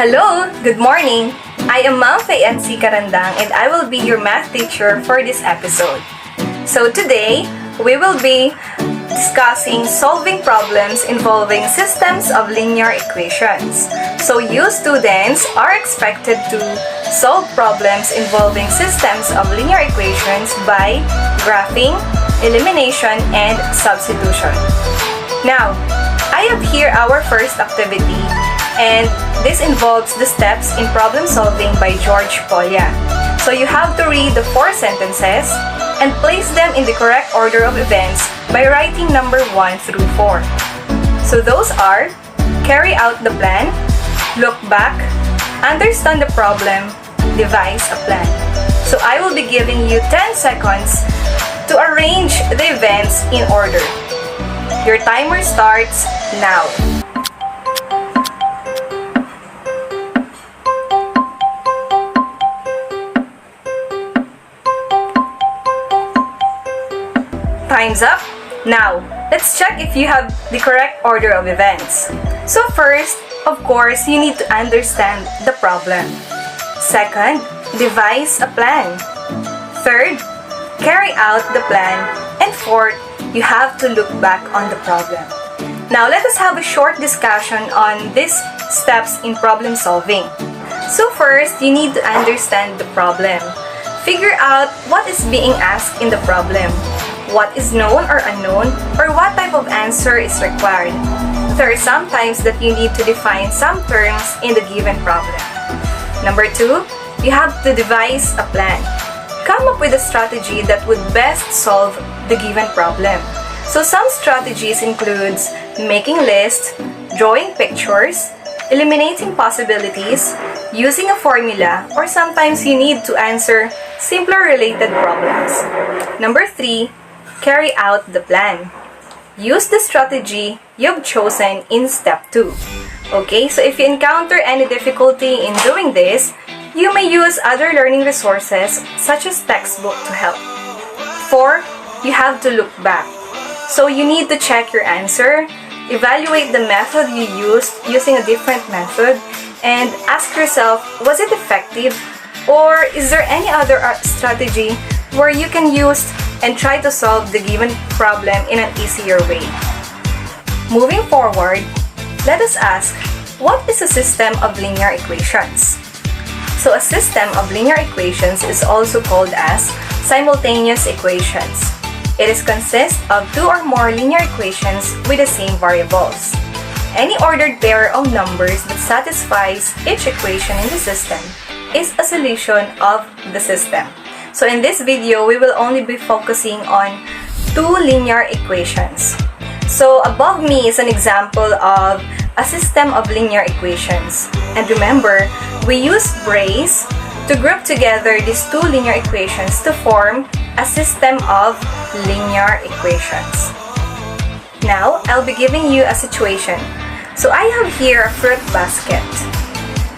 Hello! Good morning! I am Ma'am Fayancy Karandang and I will be your math teacher for this episode. So today, we will be discussing solving problems involving systems of linear equations. So you students are expected to solve problems involving systems of linear equations by graphing, elimination, and substitution. Now, I have here our first activity, and this involves the steps in problem solving by George Polya. So you have to read the 4 sentences and place them in the correct order of events by writing number 1 through 4. So those are: carry out the plan, look back, understand the problem, devise a plan. So I will be giving you 10 seconds to arrange the events in order. Your timer starts now. Time's up. Now, let's check if you have the correct order of events. So first, of course, you need to understand the problem. Second, devise a plan. Third, carry out the plan. And fourth, you have to look back on the problem. Now, let us have a short discussion on these steps in problem solving. So first, you need to understand the problem. Figure out what is being asked in the problem. What is known or unknown, or what type of answer is required. There are some times that you need to define some terms in the given problem. Number 2, you have to devise a plan. Come up with a strategy that would best solve the given problem. So some strategies includes making lists, drawing pictures, eliminating possibilities, using a formula, or sometimes you need to answer simpler related problems. Number 3, carry out the plan. Use the strategy you've chosen in step 2. Okay, so if you encounter any difficulty in doing this, you may use other learning resources such as textbook to help. 4, you have to look back. So you need to check your answer, evaluate the method you used using a different method, and ask yourself, was it effective? Or is there any other strategy where you can use and try to solve the given problem in an easier way? Moving forward, let us ask, what is a system of linear equations? So a system of linear equations is also called as simultaneous equations. It consists of 2 or more linear equations with the same variables. Any ordered pair of numbers that satisfies each equation in the system is a solution of the system. So in this video, we will only be focusing on 2 linear equations. So above me is an example of a system of linear equations. And remember, we use brace to group together these 2 linear equations to form a system of linear equations. Now, I'll be giving you a situation. So I have here a fruit basket.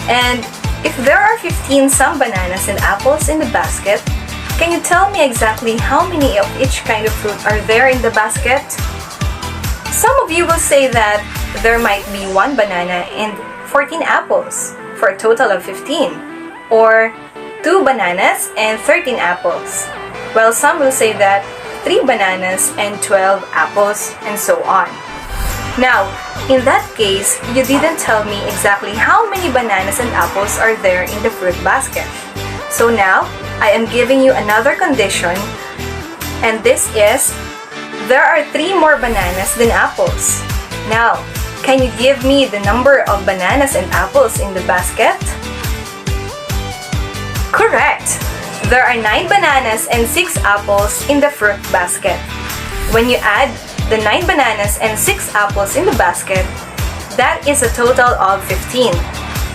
And if there are 15 some bananas and apples in the basket, can you tell me exactly how many of each kind of fruit are there in the basket? Some of you will say that there might be 1 banana and 14 apples for a total of 15, or 2 bananas and 13 apples. While some will say that 3 bananas and 12 apples, and so on. Now, in that case, you didn't tell me exactly how many bananas and apples are there in the fruit basket. So now, I am giving you another condition, and this is, there are 3 more bananas than apples. Now, can you give me the number of bananas and apples in the basket? Correct! There are 9 bananas and 6 apples in the fruit basket. When you add the 9 bananas and 6 apples in the basket, that is a total of 15.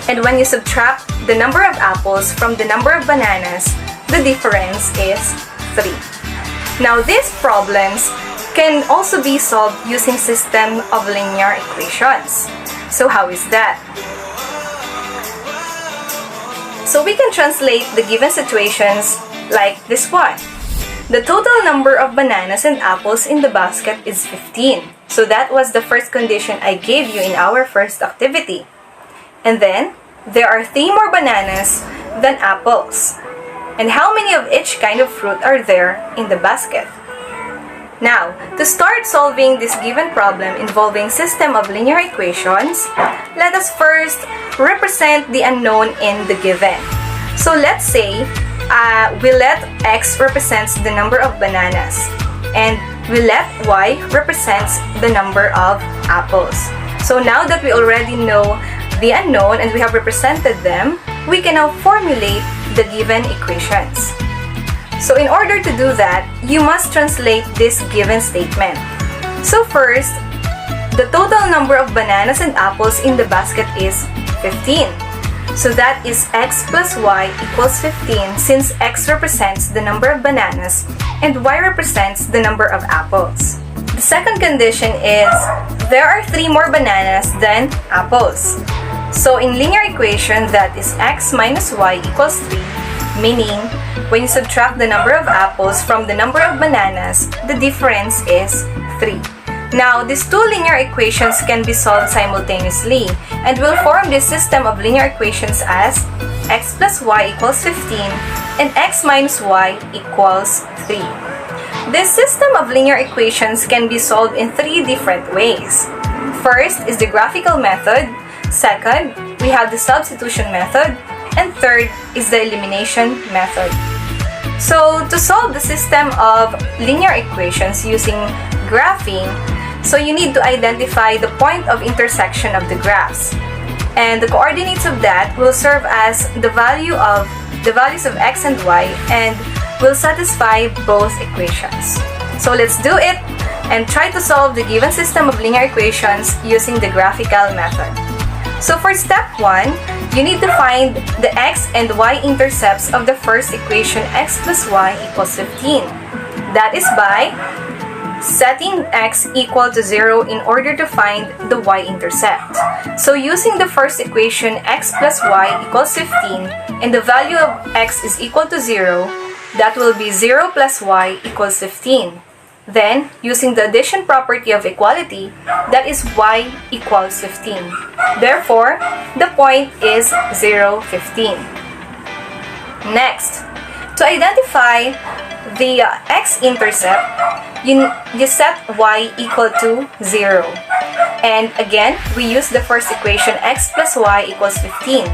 And when you subtract the number of apples from the number of bananas, the difference is 3. Now, these problems can also be solved using system of linear equations. So how is that? So we can translate the given situations like this one. The total number of bananas and apples in the basket is 15. So that was the first condition I gave you in our first activity. And then, there are 3 more bananas than apples. And how many of each kind of fruit are there in the basket? Now, to start solving this given problem involving system of linear equations, let us first represent the unknown in the given. So let's say we let x represents the number of bananas and we let y represents the number of apples. So now that we already know the unknown and we have represented them, we can now formulate the given equations. So in order to do that, you must translate this given statement. So first, the total number of bananas and apples in the basket is 15. So that is x plus y equals 15 since x represents the number of bananas and y represents the number of apples. The second condition is there are 3 more bananas than apples. So in linear equation, that is x minus y equals 3, meaning when you subtract the number of apples from the number of bananas, the difference is 3. Now, these two linear equations can be solved simultaneously and will form this system of linear equations as x plus y equals 15 and x minus y equals 3. This system of linear equations can be solved in 3 different ways. First is the graphical method, second, we have the substitution method, and third is the elimination method. So, to solve the system of linear equations using graphing, so you need to identify the point of intersection of the graphs. And the coordinates of that will serve as the values of x and y and will satisfy both equations. So let's do it and try to solve the given system of linear equations using the graphical method. So for step 1, you need to find the x and y intercepts of the first equation x plus y equals 15. That is by setting x equal to 0 in order to find the y-intercept. So using the first equation x plus y equals 15 and the value of x is equal to 0, that will be 0 plus y equals 15. Then, using the addition property of equality, that is y equals 15. Therefore, the point is 0, 15. Next, to identify the x-intercept, you set y equal to 0. And again, we use the first equation x plus y equals 15.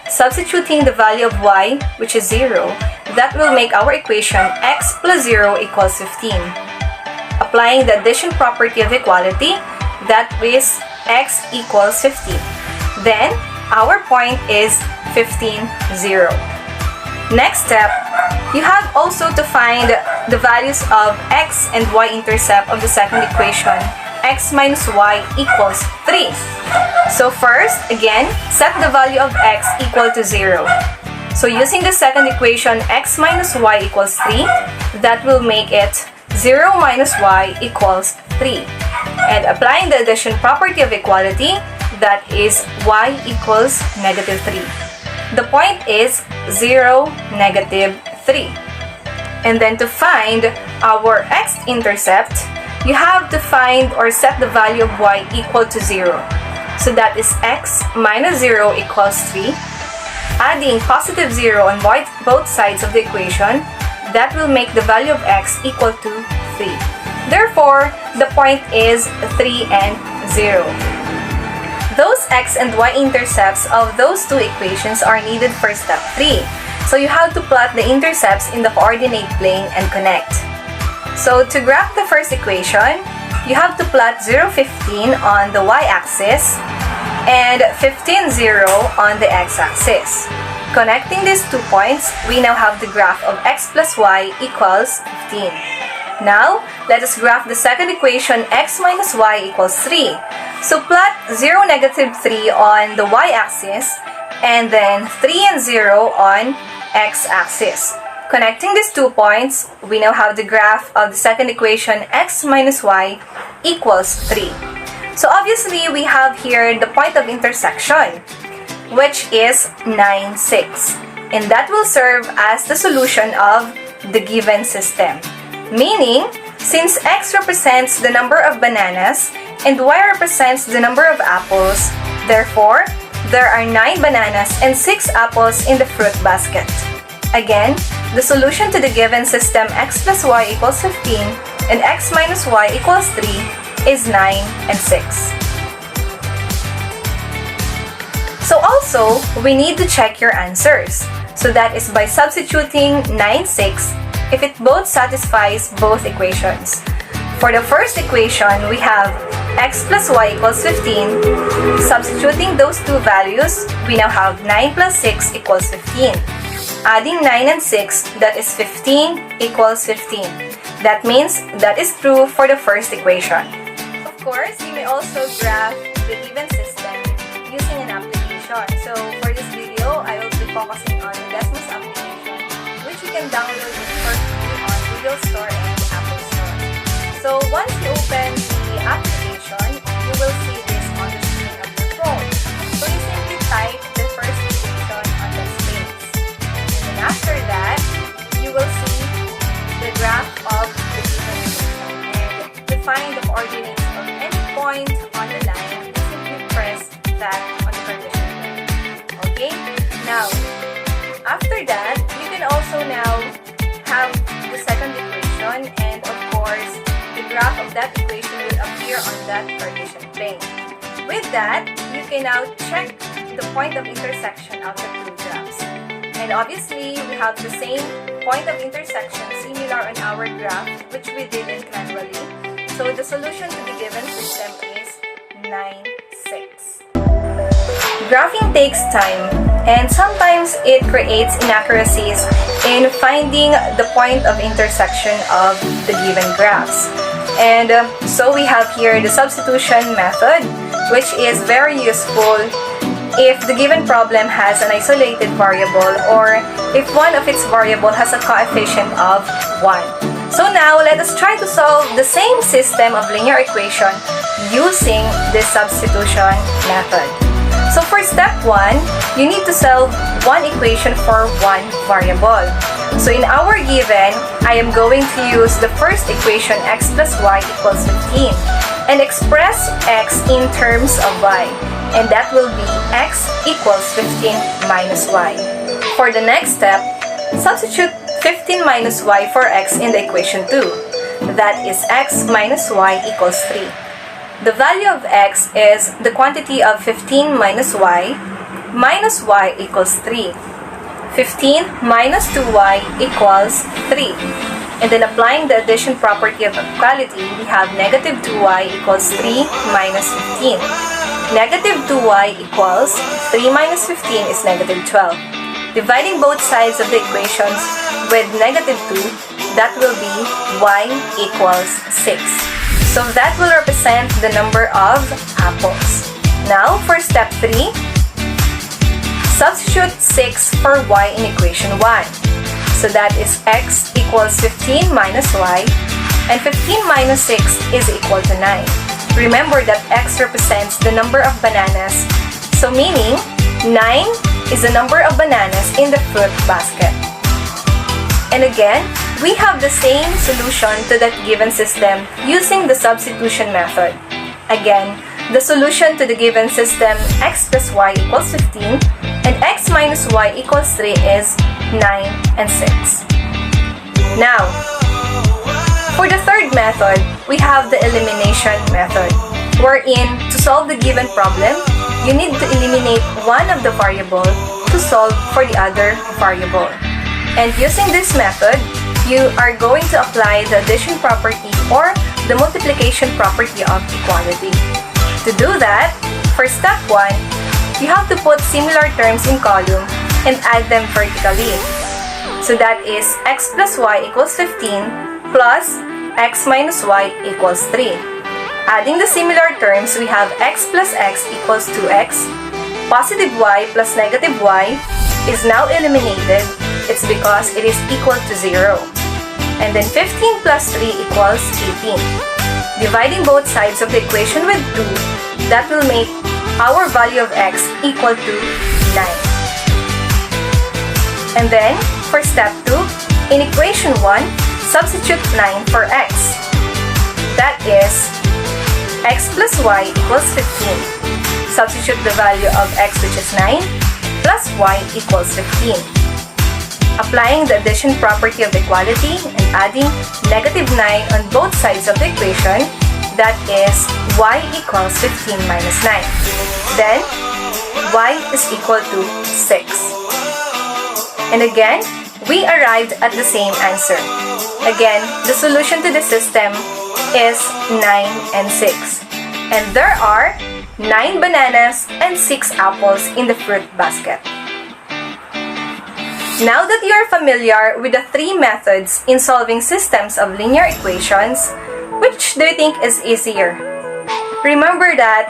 Substituting the value of y, which is 0, that will make our equation x plus 0 equals 15. Applying the addition property of equality, that is x equals 15. Then, our point is 15, 0. Next step, you have also to find the values of x and y-intercept of the second equation, x minus y equals 3. So first, again, set the value of x equal to 0. So using the second equation, x minus y equals 3, that will make it 0 minus y equals 3. And applying the addition property of equality, that is y equals negative 3. The point is 0, negative 3. And then to find our x-intercept, you have to find or set the value of y equal to 0. So that is x minus 0 equals 3. Adding positive 0 on both sides of the equation, that will make the value of x equal to 3. Therefore, the point is 3 and 0. Those x and y intercepts of those two equations are needed for step 3. So you have to plot the intercepts in the coordinate plane and connect. So to graph the first equation, you have to plot 0, 15 on the y-axis and 15, 0 on the x-axis. Connecting these 2 points, we now have the graph of x plus y equals 15. Now, let us graph the second equation, x minus y equals 3. So plot 0, negative 3 on the y-axis and then 3 and 0 on x-axis. Connecting these 2 points, we now have the graph of the second equation, x minus y equals 3. So obviously, we have here the point of intersection, which is 9, 6. And that will serve as the solution of the given system. Meaning, since x represents the number of bananas and y represents the number of apples, therefore, there are 9 bananas and 6 apples in the fruit basket. Again, the solution to the given system x plus y equals 15 and x minus y equals 3 is 9 and 6. So also, we need to check your answers. So that is by substituting 9, 6 if it both satisfies both equations. For the first equation, we have x plus y equals 15. Substituting those two values, we now have 9 plus 6 equals 15. Adding 9 and 6, that is 15 equals 15. That means that is true for the first equation. Of course, you may also graph the given system using an application. So for this video, I will be focusing on the Desmos application, which you can download for free on Google Store and Apple Store. So once you open the application, you will see this on the screen of your phone. So you simply type the first equation on the space. And then after that, you will see the graph of the given equation. And to find the coordinates of any point on the line, you simply press that on the partition. Okay? Now, after that, you can also now have the second equation, and of course, the graph of that equation will appear on that partition plane. With that, you can now check the point of intersection of the two graphs. And obviously, we have the same point of intersection similar on our graph, which we did in Cranberry. So the solution to the given system is 9, 6. Graphing takes time, and sometimes it creates inaccuracies in finding the point of intersection of the given graphs. And so we have here the substitution method, which is very useful if the given problem has an isolated variable or if one of its variable has a coefficient of 1. So now, let us try to solve the same system of linear equation using this substitution method. So for step 1, you need to solve one equation for one variable. So in our given, I am going to use the first equation x plus y equals 15 and express x in terms of y. And that will be x equals 15 minus y. For the next step, substitute 15 minus y for x in the equation 2. That is x minus y equals 3. The value of x is the quantity of 15 minus y equals 3. 15 minus 2y equals 3. And then applying the addition property of equality, we have negative 2y equals 3 minus 15. Negative 2y equals 3 minus 15 is negative 12. Dividing both sides of the equations with negative 2, that will be y equals 6. So that will represent the number of apples. Now for step 3, substitute 6 for y in equation 1. So that is x equals 15 minus y, and 15 minus 6 is equal to 9. Remember that x represents the number of bananas, so meaning 9 is the number of bananas in the fruit basket. And again, we have the same solution to that given system using the substitution method. Again, the solution to the given system x plus y equals 15 and x minus y equals 3 is 9 and 6. Now, for the third method, we have the elimination method, wherein to solve the given problem, you need to eliminate one of the variable to solve for the other variable. And using this method, you are going to apply the addition property or the multiplication property of equality. To do that, for step 1, you have to put similar terms in column and add them vertically. So that is x plus y equals 15 plus x minus y equals 3. Adding the similar terms, we have x plus x equals 2x. Positive y plus negative y is now eliminated. It's because it is equal to 0. And then 15 plus 3 equals 18. Dividing both sides of the equation with 2, that will make our value of x equal to 9. And then, for step 2, in equation 1, substitute 9 for x. That is x plus y equals 15. substitute the value of x, which is 9, plus y equals 15. Applying the addition property of equality and adding negative 9 on both sides of the equation, that is y equals 15 minus 9. Then, y is equal to 6. And again, we arrived at the same answer. Again, the solution to the system is 9 and 6. And there are 9 bananas and 6 apples in the fruit basket. Now that you are familiar with the 3 methods in solving systems of linear equations, which do you think is easier? Remember that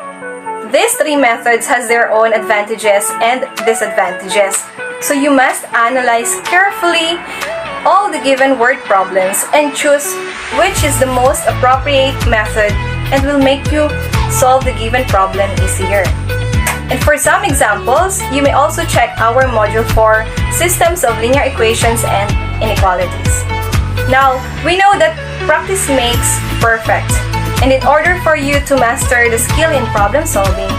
these 3 methods has their own advantages and disadvantages. So you must analyze carefully all the given word problems and choose which is the most appropriate method and will make you solve the given problem easier. And for some examples, you may also check our Module 4, Systems of Linear Equations and Inequalities. Now, we know that practice makes perfect. And in order for you to master the skill in problem solving,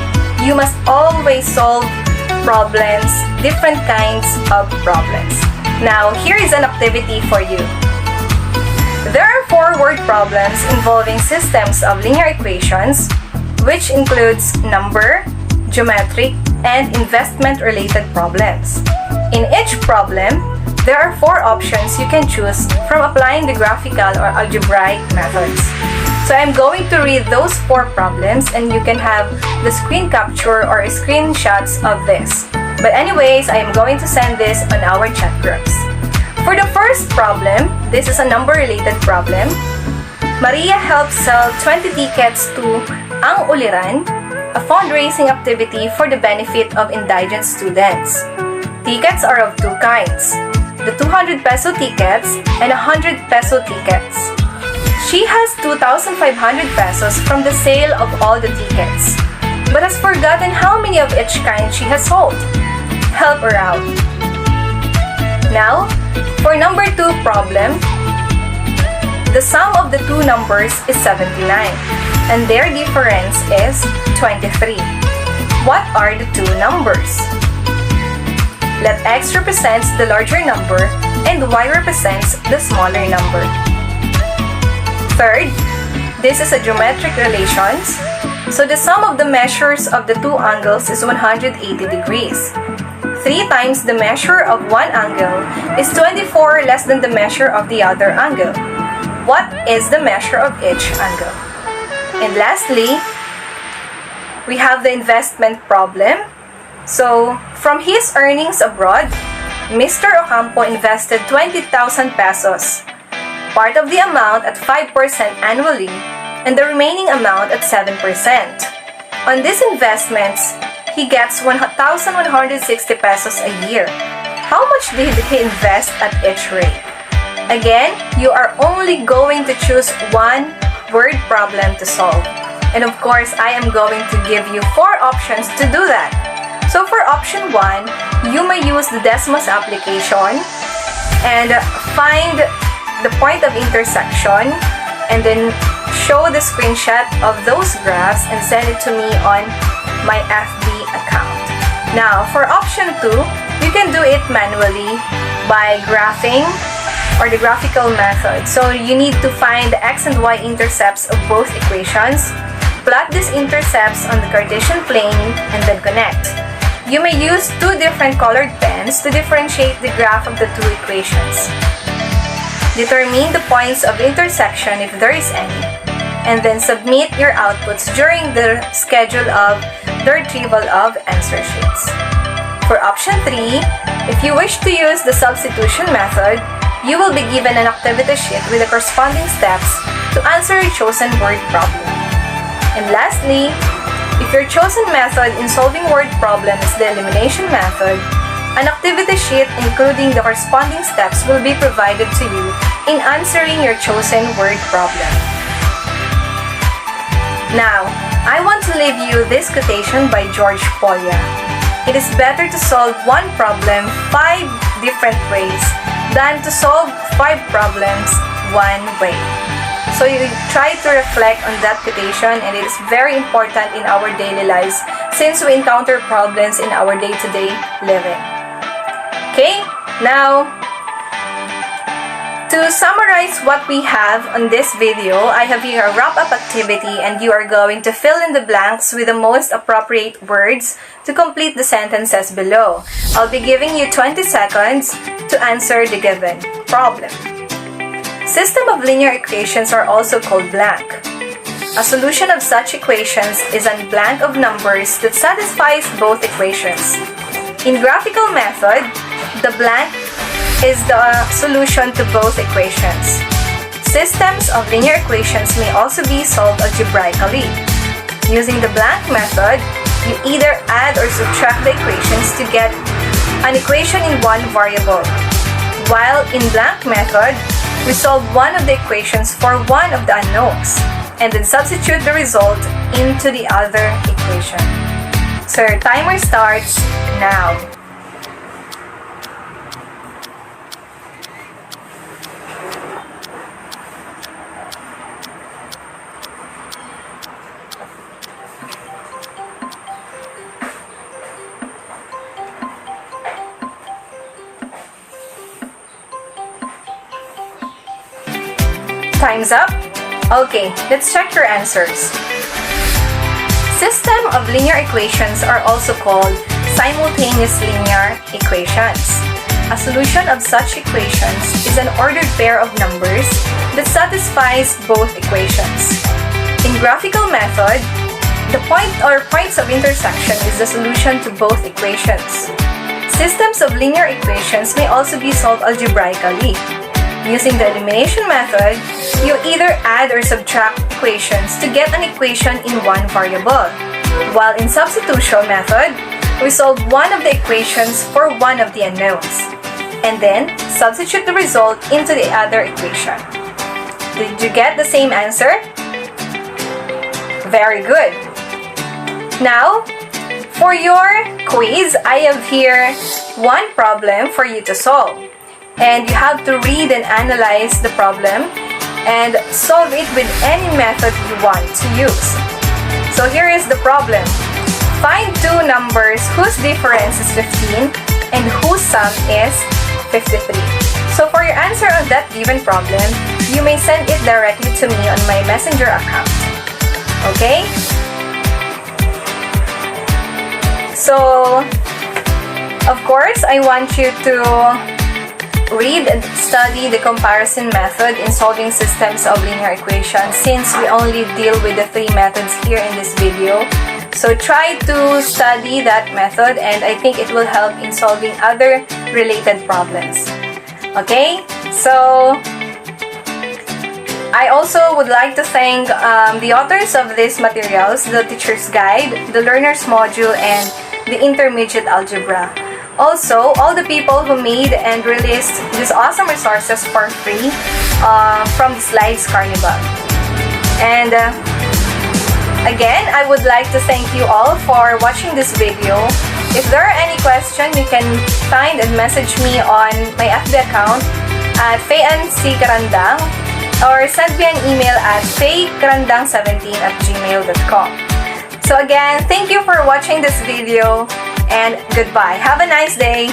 you must always solve problems, different kinds of problems. Now, here is an activity for you. There are 4 word problems involving systems of linear equations, which includes number, geometric, and investment-related problems. In each problem, there are 4 options you can choose from applying the graphical or algebraic methods. So I'm going to read those 4 problems and you can have the screen capture or screenshots of this. But anyways, I am going to send this on our chat groups. For the first problem, this is a number-related problem. Maria helps sell 20 tickets to Ang Uliran, a fundraising activity for the benefit of indigent students. Tickets are of 2 kinds, the 200 peso tickets and 100 peso tickets. She has 2,500 pesos from the sale of all the tickets, but has forgotten how many of each kind she has sold. Help her out. Now, for number 2 problem, the sum of the 2 numbers is 79, and their difference is 23. What are the 2 numbers? Let x represents the larger number and y represents the smaller number. Third, this is a geometric relations. So the sum of the measures of the 2 angles is 180 degrees. 3 times the measure of one angle is 24 less than the measure of the other angle. What is the measure of each angle? And lastly, we have the investment problem. So, from his earnings abroad, Mr. Ocampo invested 20,000 pesos, part of the amount at 5% annually, and the remaining amount at 7%. On these investments, he gets 1,160 pesos a year. How much did he invest at each rate? Again, you are only going to choose 1 word problem to solve. And of course, I am going to give you 4 options to do that. So for option 1, you may use the Desmos application and find the point of intersection and then show the screenshot of those graphs and send it to me on my FB account. Now, for option 2, you can do it manually by graphing or the graphical method. So you need to find the x and y intercepts of both equations, plot these intercepts on the Cartesian plane, and then connect. You may use 2 different colored pens to differentiate the graph of the 2 equations. Determine the points of intersection if there is any, and then submit your outputs during the schedule of the retrieval of answer sheets. For option 3, if you wish to use the substitution method, you will be given an activity sheet with the corresponding steps to answer your chosen word problem. And lastly, if your chosen method in solving word problem is the elimination method, an activity sheet including the corresponding steps will be provided to you in answering your chosen word problem. Now, I want to leave you this quotation by George Polya. It is better to solve one problem 5 different ways than to solve 5 problems one way. So you try to reflect on that quotation, and it is very important in our daily lives since we encounter problems in our day-to-day living. Okay, now to summarize what we have on this video, I have here a wrap-up activity, and you are going to fill in the blanks with the most appropriate words to complete the sentences below. I'll be giving you 20 seconds to answer the given problem. System of linear equations are also called blank. A solution of such equations is a blank of numbers that satisfies both equations. In graphical method, the blank is the solution to both equations. Systems of linear equations may also be solved algebraically. Using the blank method, you either add or subtract the equations to get an equation in one variable. While in blank method, we solve one of the equations for one of the unknowns, and then substitute the result into the other equation. So your timer starts now. Time's up. Okay, let's check your answers. System of linear equations are also called simultaneous linear equations. A solution of such equations is an ordered pair of numbers that satisfies both equations. In graphical method, the point or points of intersection is the solution to both equations. Systems of linear equations may also be solved algebraically. Using the elimination method, you either add or subtract equations to get an equation in one variable. While in substitution method, we solve one of the equations for one of the unknowns, and then substitute the result into the other equation. Did you get the same answer? Very good. Now, for your quiz, I have here one problem for you to solve. And you have to read and analyze the problem and solve it with any method you want to use. So here is the problem. Find two numbers whose difference is 15 and whose sum is 53. So for your answer on that given problem, you may send it directly to me on my Messenger account. Okay? So, of course, I want you to read and study the comparison method in solving systems of linear equations, since we only deal with the three methods here in this video. So try to study that method, and I think it will help in solving other related problems. Okay? So I also would like to thank the authors of these materials, the teacher's guide, the learner's module, and the intermediate algebra. Also, all the people who made and released these awesome resources for free from the Slides Carnival. And again, I would like to thank you all for watching this video. If there are any questions, you can find and message me on my FB account at fayanccarandang, or send me an email at faycarandang17@gmail.com. So again, thank you for watching this video, and goodbye. Have a nice day.